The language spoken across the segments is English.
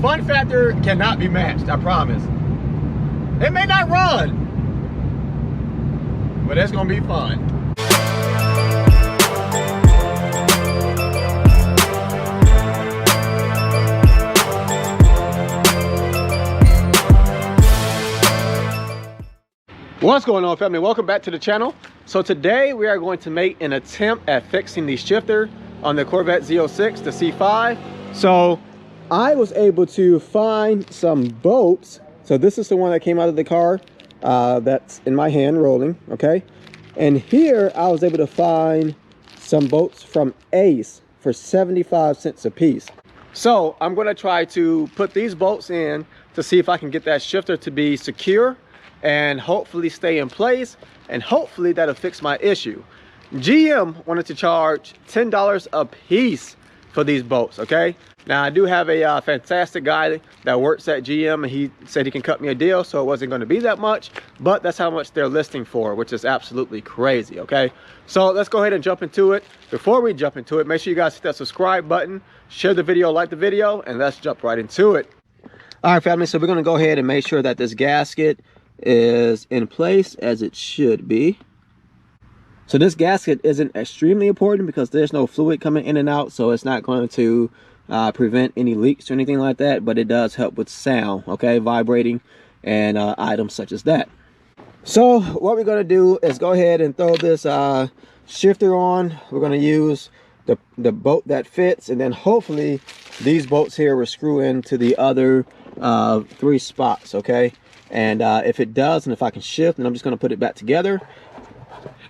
fun factor cannot be matched, I promise. It may not run, but it's gonna be fun. What's going on, family? Welcome back to the channel. So today we are going to make an attempt at fixing the shifter on the Corvette Z06, the C5. So I was able to find some bolts. So this is the one that came out of the car that's in my hand rolling, okay? And here I was able to find some bolts from Ace for 75 cents a piece. So I'm gonna try to put these bolts in to see if I can get that shifter to be secure and hopefully stay in place, and hopefully that'll fix my issue. GM wanted to charge $10 a piece for these bolts, okay? Now I do have a fantastic guy that works at GM, and he said he can cut me a deal, so it wasn't going to be that much, but that's how much they're listing for, which is absolutely crazy, okay? So let's go ahead and jump into it. Before we jump into it, make sure you guys hit that subscribe button, share the video, like the video, and let's jump right into it. All right, family, so we're going to go ahead and make sure that this gasket is in place as it should be. So this gasket isn't extremely important because there's no fluid coming in and out, so it's not going to prevent any leaks or anything like that, but it does help with sound, okay, vibrating and items such as that. So what we're going to do is go ahead and throw this shifter on. We're going to use the bolt that fits, and then hopefully these bolts here will screw into the other 3 spots, okay? And if it does, and if I can shift, then I'm just going to put it back together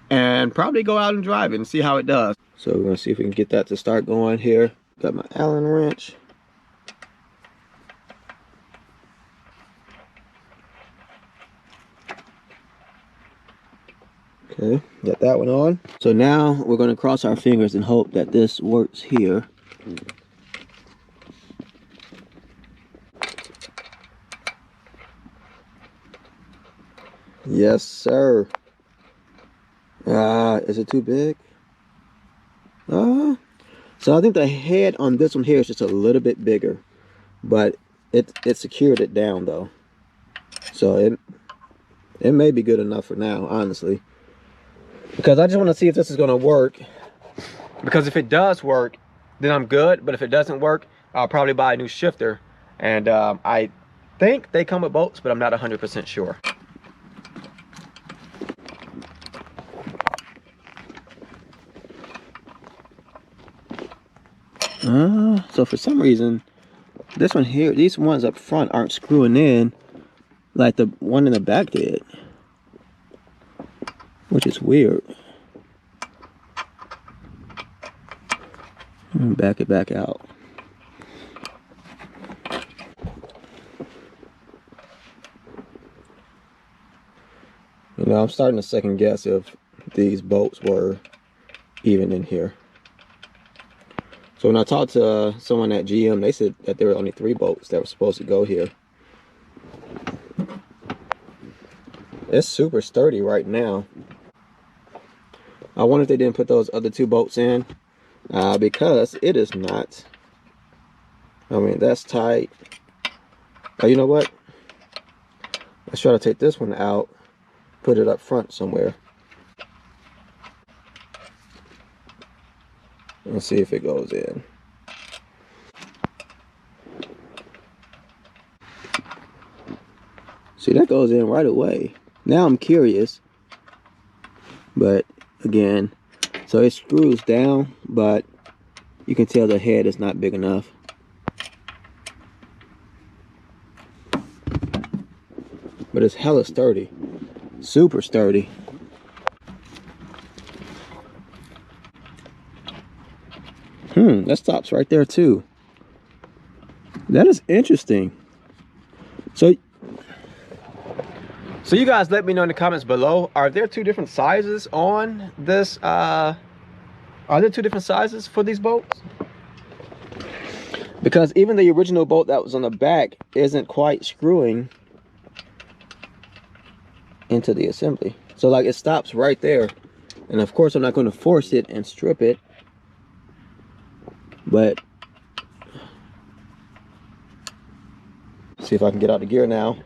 and probably go out and drive it and see how it does. So we're going to see if we can get that to start going here. Got my Allen wrench. Okay, got that one on. So now we're going to cross our fingers and hope that this works here. Yes, sir. Is it too big? So I think the head on this one here is just a little bit bigger, but it secured it down though. So it may be good enough for now, honestly. Because I just want to see if this is going to work. Because if it does work, then I'm good. But if it doesn't work, I'll probably buy a new shifter. And I think they come with bolts, but I'm not 100% sure. So for some reason, this one here, these ones up front aren't screwing in like the one in the back did, which is weird. Back it back out. You know, I'm starting to second guess if these bolts were even in here. So when I talked to someone at GM, they said that there were only 3 bolts that were supposed to go here. It's super sturdy right now. I wonder if they didn't put those other 2 bolts in because it is not. I mean, that's tight. Oh, you know what? Let's try to take this one out, put it up front somewhere. Let's see if it goes in. See, that goes in right away. Now I'm curious. But again, so it screws down, but you can tell the head is not big enough. But it's hella sturdy. Super sturdy. That stops right there too. That is interesting. So you guys let me know in the comments below, are there 2 different sizes on this? Are there 2 different sizes for these bolts? Because even the original bolt that was on the back isn't quite screwing into the assembly. So like it stops right there. And of course I'm not going to force it and strip it. But See if I can get out the gear now.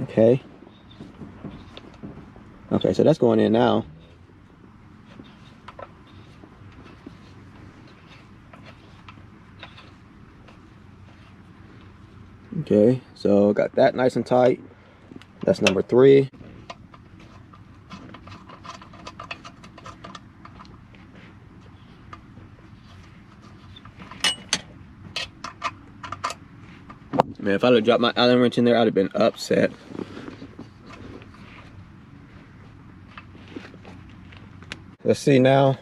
Okay. Okay, so that's going in now. Okay, so got that nice and tight. That's number 3. Man, if I would have dropped my Allen wrench in there, I'd have been upset. Let's see now.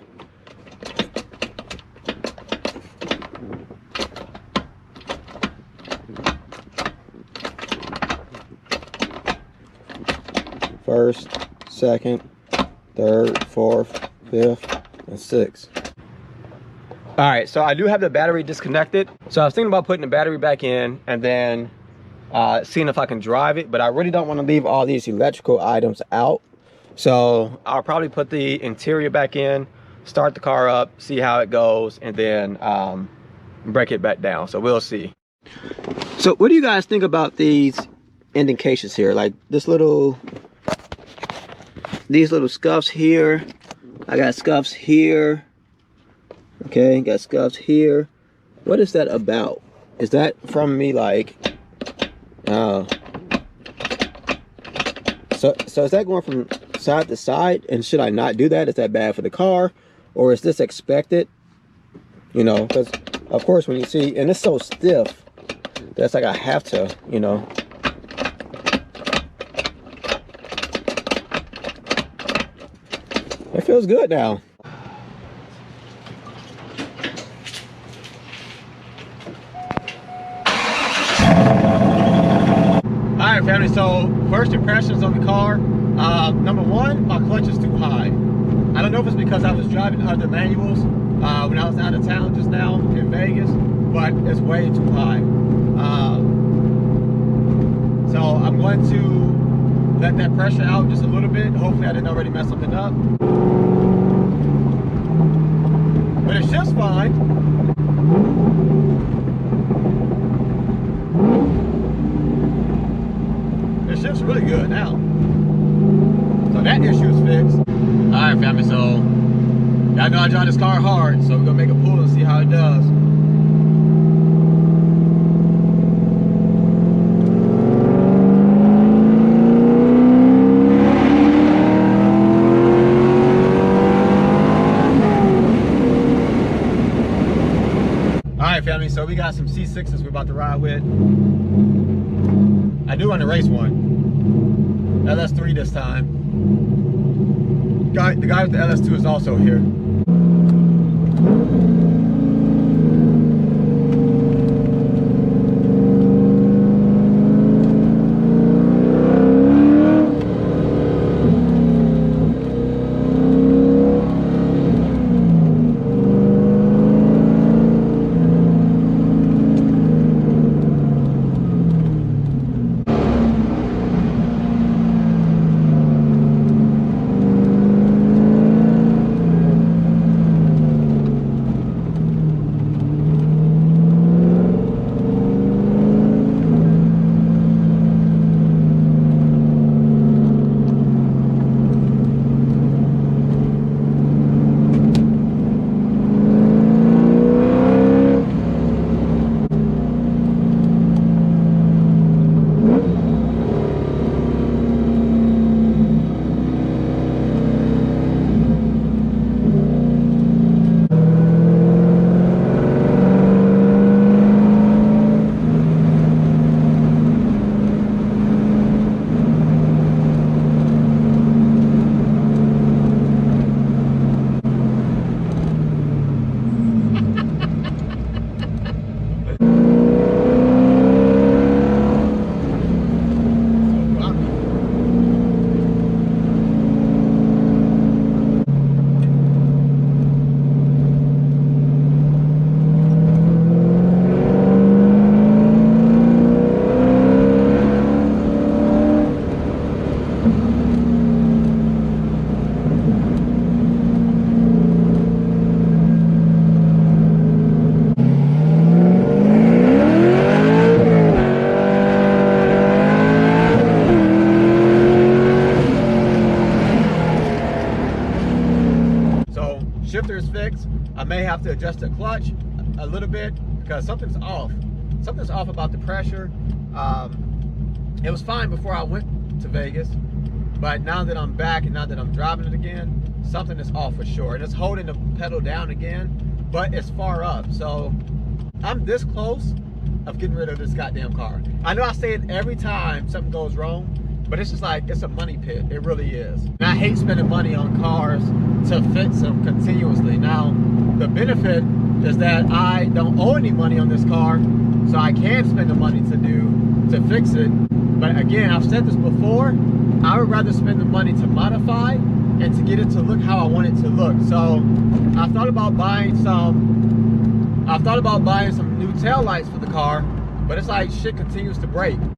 First, second, third, fourth, fifth, and sixth. All right, so I do have the battery disconnected. So I was thinking about putting the battery back in and then seeing if I can drive it, but I really don't want to leave all these electrical items out. So I'll probably put the interior back in, start the car up, see how it goes, and then break it back down. So we'll see. So what do you guys think about these indications here? Like these little scuffs here. I got scuffs here. Okay, got scuffs here. What is that about? Is that from me like so is that going from side to side, and should I not do that? Is that bad for the car, or is this expected? You know, because of course when you see, and it's so stiff that's like I have to, you know. It feels good now. Alright family, so first impressions on the car. Number 1, my clutch is too high. I don't know if it's because I was driving other manuals when I was out of town just now in Vegas, but it's way too high. So I'm going to let that pressure out just a little bit. Hopefully I didn't already mess something up. But it shifts fine. It shifts really good now. So that issue is fixed. Alright family, so y'all know I drive this car hard, so we're gonna make a pull and see how it does. Alright family, so we got some C6s we're about to ride with. I do want to race one. LS3 this time. The guy with the LS2 is also here. adjust the clutch a little bit because something's off. Something's off about the pressure. It was fine before I went to Vegas, but now that I'm back and now that I'm driving it again, something is off for sure. And it's holding the pedal down again, but it's far up. So I'm this close of getting rid of this goddamn car. I know I say it every time something goes wrong, but it's just like, it's a money pit. It really is. And I hate spending money on cars to fix them continuously. Now, the benefit is that I don't owe any money on this car, so I can spend the money to fix it. But again, I've said this before, I would rather spend the money to modify and to get it to look how I want it to look. So I thought about buying some new tail lights for the car, but it's like shit continues to break.